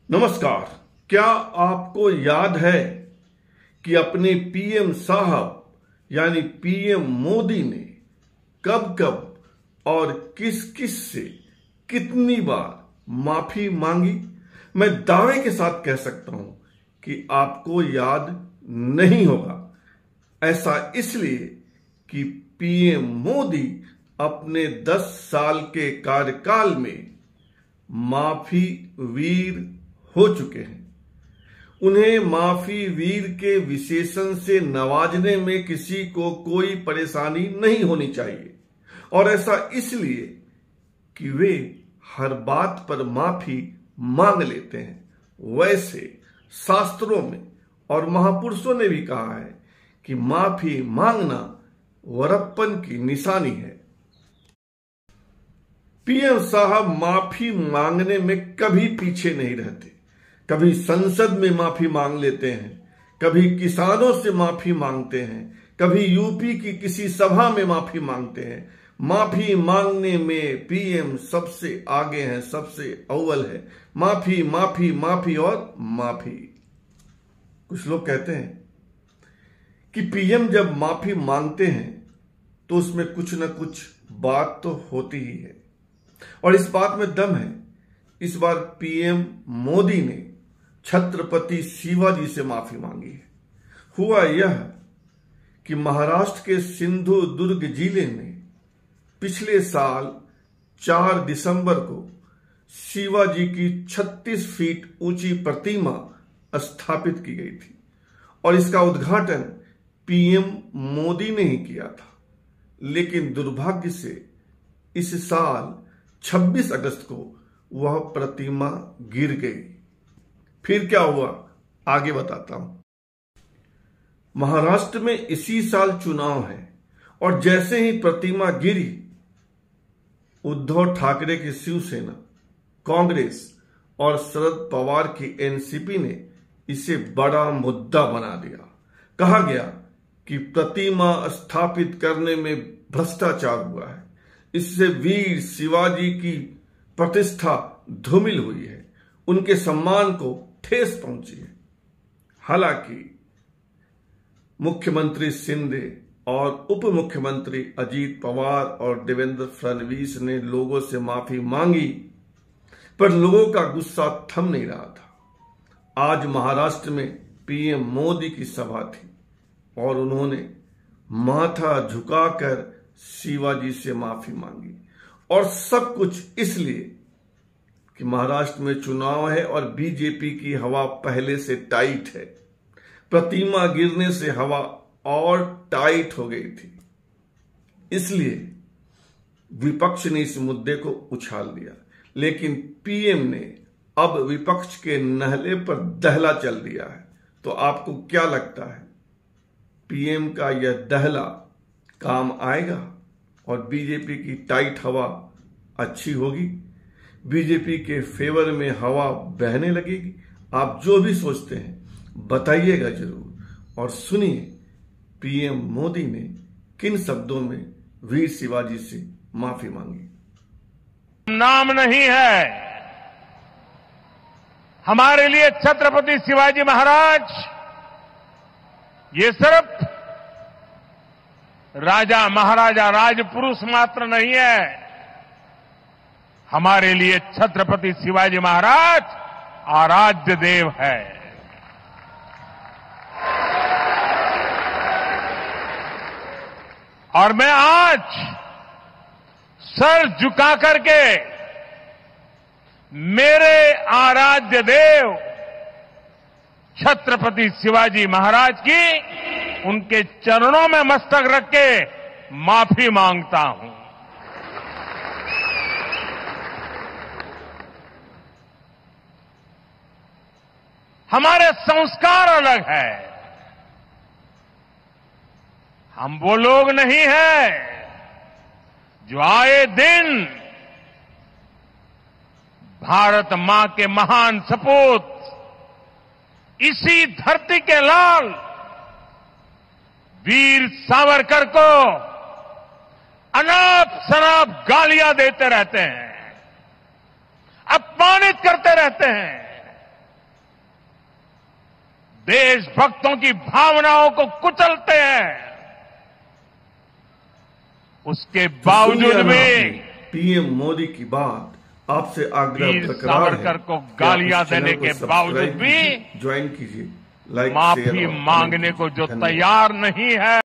नमस्कार। क्या आपको याद है कि अपने पीएम साहब यानी पीएम मोदी ने कब कब और किस किस से कितनी बार माफी मांगी? मैं दावे के साथ कह सकता हूं कि आपको याद नहीं होगा। ऐसा इसलिए कि पीएम मोदी अपने 10 साल के कार्यकाल में माफी वीर हो चुके हैं। उन्हें माफी वीर के विशेषण से नवाजने में किसी को कोई परेशानी नहीं होनी चाहिए, और ऐसा इसलिए कि वे हर बात पर माफी मांग लेते हैं। वैसे शास्त्रों में और महापुरुषों ने भी कहा है कि माफी मांगना वरप्पन की निशानी है। पीएम साहब माफी मांगने में कभी पीछे नहीं रहते। कभी संसद में माफी मांग लेते हैं, कभी किसानों से माफी मांगते हैं, कभी यूपी की किसी सभा में माफी मांगते हैं। माफी मांगने में पीएम सबसे आगे हैं, सबसे अव्वल है। माफी माफी माफी और माफी। कुछ लोग कहते हैं कि पीएम जब माफी मांगते हैं तो उसमें कुछ न कुछ बात तो होती ही है, और इस बात में दम है। इस बार पीएम मोदी ने छत्रपति शिवाजी से माफी मांगी है। हुआ यह कि महाराष्ट्र के सिंधुदुर्ग जिले में पिछले साल 4 दिसंबर को शिवाजी की 36 फीट ऊंची प्रतिमा स्थापित की गई थी, और इसका उद्घाटन पीएम मोदी ने ही किया था। लेकिन दुर्भाग्य से इस साल 26 अगस्त को वह प्रतिमा गिर गई। फिर क्या हुआ आगे बताता हूं। महाराष्ट्र में इसी साल चुनाव है, और जैसे ही प्रतिमा गिरी, उद्धव ठाकरे की शिवसेना, कांग्रेस और शरद पवार की एनसीपी ने इसे बड़ा मुद्दा बना दिया। कहा गया कि प्रतिमा स्थापित करने में भ्रष्टाचार हुआ है, इससे वीर शिवाजी की प्रतिष्ठा धूमिल हुई है, उनके सम्मान को ठेस पहुंची है। हालांकि मुख्यमंत्री शिंदे और उप मुख्यमंत्री अजीत पवार और देवेंद्र फडणवीस ने लोगों से माफी मांगी, पर लोगों का गुस्सा थम नहीं रहा था। आज महाराष्ट्र में पीएम मोदी की सभा थी, और उन्होंने माथा झुकाकर शिवाजी से माफी मांगी, और सब कुछ इसलिए कि महाराष्ट्र में चुनाव है और बीजेपी की हवा पहले से टाइट है। प्रतिमा गिरने से हवा और टाइट हो गई थी, इसलिए विपक्ष ने इस मुद्दे को उछाल दिया। लेकिन पीएम ने अब विपक्ष के नहले पर दहला चल दिया है। तो आपको क्या लगता है, पीएम का यह दहला काम आएगा और बीजेपी की टाइट हवा अच्छी होगी? बीजेपी के फेवर में हवा बहने लगेगी? आप जो भी सोचते हैं बताइएगा जरूर, और सुनिए पीएम मोदी ने किन शब्दों में वीर शिवाजी से माफी मांगी। नाम नहीं है हमारे लिए छत्रपति शिवाजी महाराज, ये सिर्फ राजा महाराजा राजपुरुष मात्र नहीं है। हमारे लिए छत्रपति शिवाजी महाराज आराध्य देव है। और मैं आज सर झुका करके मेरे आराध्य देव छत्रपति शिवाजी महाराज की उनके चरणों में मस्तक रख के माफी मांगता हूं। हमारे संस्कार अलग है। हम वो लोग नहीं हैं जो आए दिन भारत मां के महान सपूत, इसी धरती के लाल वीर सावरकर को अनाप शनाप गालियां देते रहते हैं, अपमानित करते रहते हैं। देशभक्तों की भावनाओं को कुचलते हैं, उसके बावजूद भी पीएम मोदी की बात आपसे आग्रह वीर बरकरार है। सावरकर को गालियां देने के बावजूद भी ज्वाइन कीजिए, लाइक माफी मांगने को जो तैयार नहीं है,